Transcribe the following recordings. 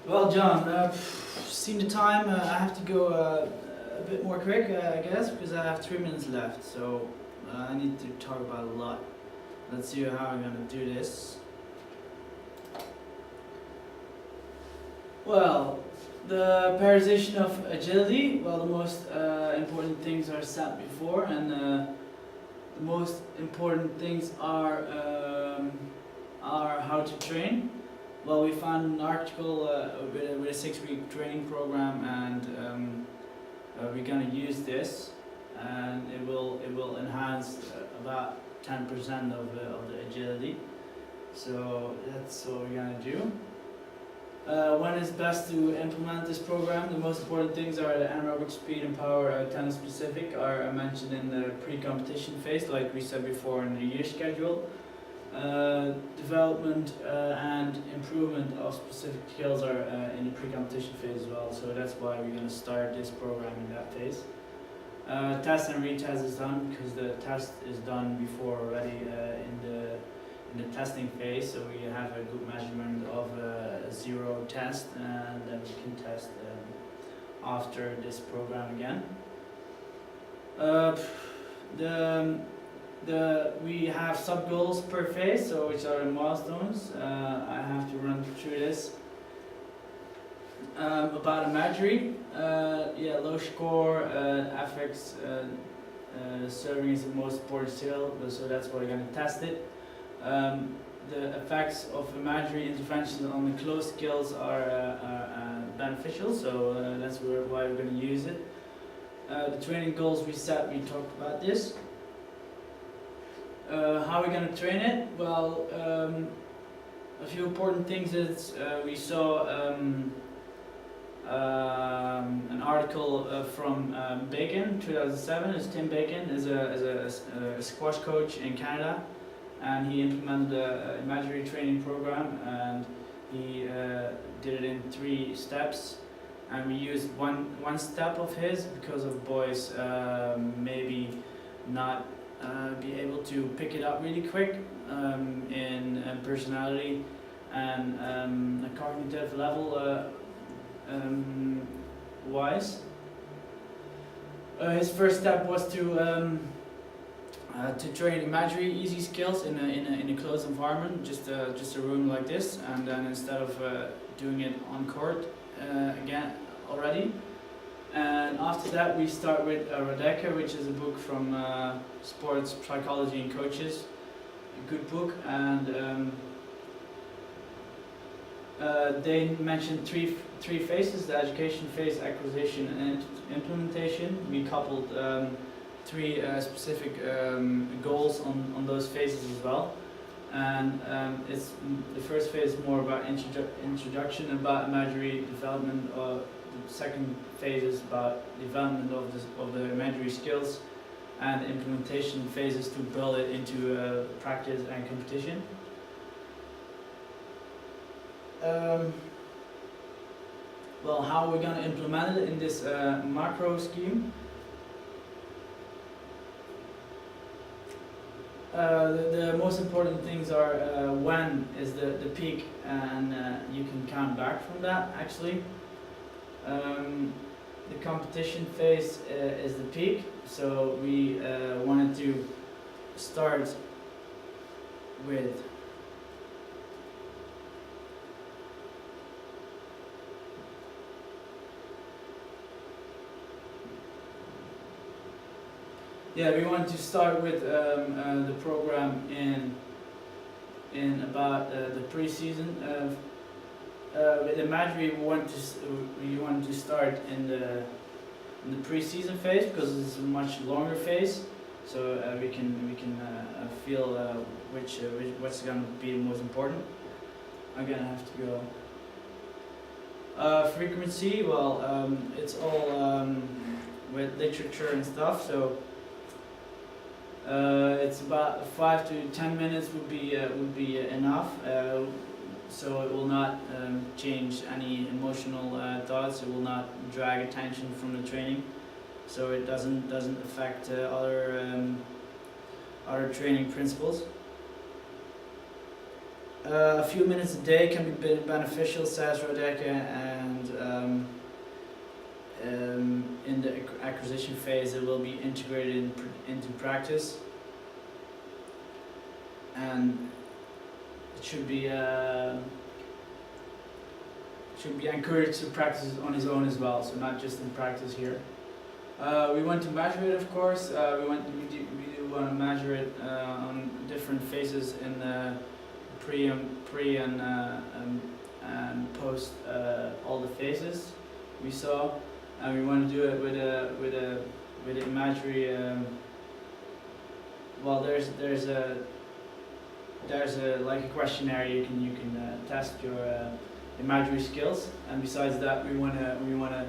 Well, John, seen the time. I have to go a bit more quick, I guess, because I have 3 minutes left. So I need to talk about a lot. Let's see how I'm gonna do this. Well, the periodization of agility. Well, the most important things are set before, and the most important things are how to train. Well, we found an article with a 6-week training program, and we're gonna use this, and it will enhance about 10% of the agility. So that's what we're gonna do. When it's best to implement this program, the most important things are the anaerobic speed and power, tennis specific, are mentioned in the pre-competition phase, like we said before in the year schedule. Development and improvement of specific skills are in the pre-competition phase as well, so that's why we're going to start this program in that phase. Test and retest is done because the test is done before already in the testing phase, so we have a good measurement of zero test, and then we can test after this program again. We have sub goals per phase, so which are the milestones. I have to run through this. About imagery, low score, affects serving is the most important skill, so that's why we're going to test it. The effects of imagery interventions on the closed skills are beneficial, so that's why we're going to use it. The training goals we set, we talked about this. How are we going to train it? Well, a few important things is we saw an article from Bacon, 2007. It's Tim Bacon, is a squash coach in Canada, and he implemented an imagery training program, and he did it in 3 steps. And we used one step of his because of boys maybe not be able to pick it up really quick in personality and a cognitive level wise. His first step was to train imagery easy skills in a closed environment, just a room like this, and then instead of doing it on court again already. And after that we start with Radeka, which is a book from Sports Psychology and Coaches, a good book, and they mentioned three phases: the education phase, acquisition, and implementation. We coupled 3 specific goals on those phases as well. And it's the first phase is more about introduction about imagery development. The second phase is about development of the imagery skills, and the implementation phase is to build it into practice and competition. Well, how are we going to implement it in this macro scheme? The most important things are when is the peak, and you can count back from that actually. The competition phase is the peak, so we wanted to start with we want to start with the program in about the pre-season. With imagery, we want to start in the pre-season phase because it's a much longer phase, so we can feel what's going to be most important. I'm gonna have to go. Frequency, well, it's all with literature and stuff, so it's about 5 to 10 minutes would be enough. So it will not change any emotional thoughts. It will not drag attention from the training, so it doesn't affect other. Training principles. A few minutes a day can be beneficial, says Rodeke, and in the acquisition phase it will be integrated into practice, and it should be encouraged to practice on his own as well, so not just in practice here. We want to measure it, of course. We do want to measure it on different phases in the pre and post all the phases we saw, and we want to do it with a imagery. Well, there's a like a questionnaire you can test your imagery skills, and besides that we wanna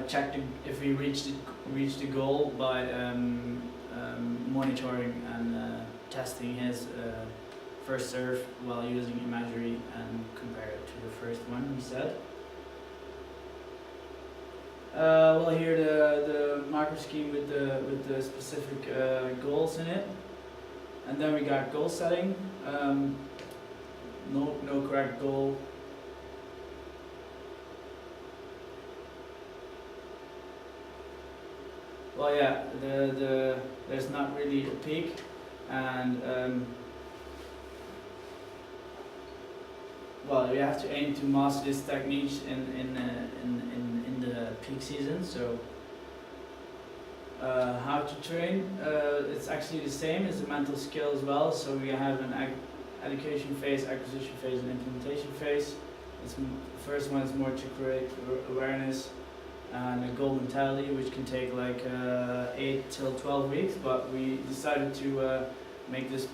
check if we reach the goal by monitoring and testing his first serve while using imagery and compare it to the first one he said. Well, here the macro scheme with the specific goals in it, and then we got goal setting. No correct goal. Well, yeah, there's not really a peak, and well, we have to aim to master this technique in the peak season. So how to train? It's actually the same as the mental skill as well. So we have an education phase, acquisition phase, and implementation phase. The first one is more to create awareness and a goal mentality, which can take like 8 till 12 weeks, but we decided to make this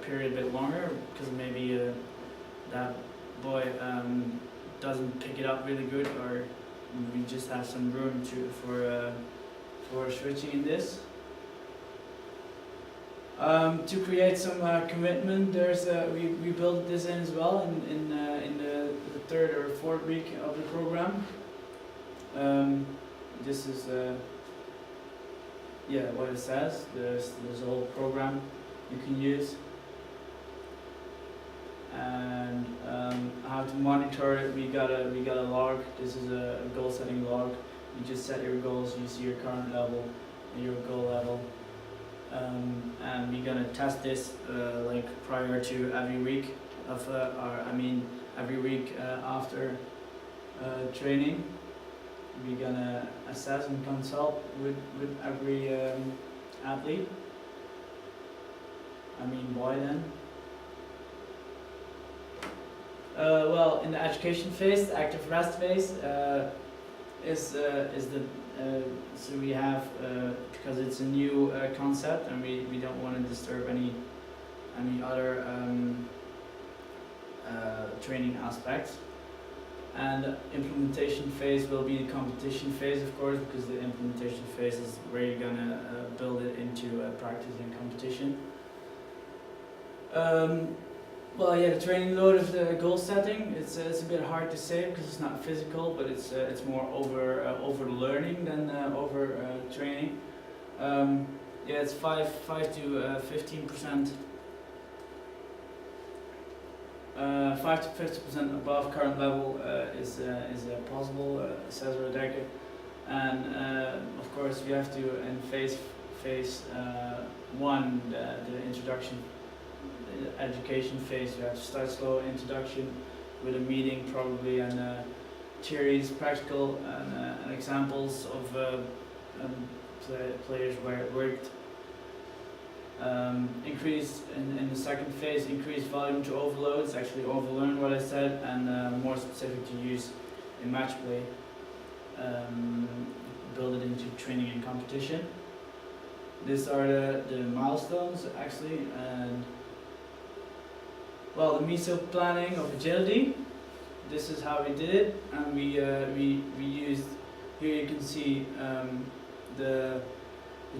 period a bit longer because maybe that boy doesn't pick it up really good, or we just have some room for switching in this. To create some commitment, there's we built this in as well in the third or fourth week of the program. This is yeah, what it says. There's a whole program you can use, and how to monitor it. We got a log. This is a goal setting log. You just set your goals. You see your current level, your goal level. And we're gonna test this like prior to every week of every week after training. We're gonna assess and consult with every athlete. Boy then. Well, in the education phase, the active rest phase is the so we have because it's a new concept, and we don't want to disturb any other training aspects. And the implementation phase will be the competition phase, of course, because the implementation phase is where you're gonna build it into practice and competition. Well, yeah, the training load of the goal setting, it's a bit hard to say because it's not physical, but it's more over learning than over training. Yeah, it's 5 to 15%. 5 to 50% above current level is possible, says Rodeke. And of course, we have to in phase 1, the introduction. The education phase, you have to start slow introduction with a meeting probably, and theories, practical and examples of players where it worked. Increase in the second phase, increase volume to overloads, actually overlearn what I said, and more specific to use in match play. Build it into training and competition. These are the milestones actually, and well, the meso planning of agility. This is how we did it, and we used. Here you can see the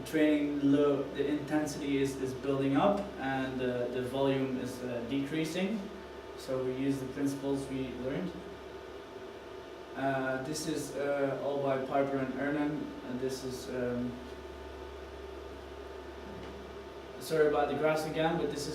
training load. The intensity is building up, and the volume is decreasing. So we use the principles we learned. This is all by Piper and Ernan, and this is. Sorry about the graphs again, but this is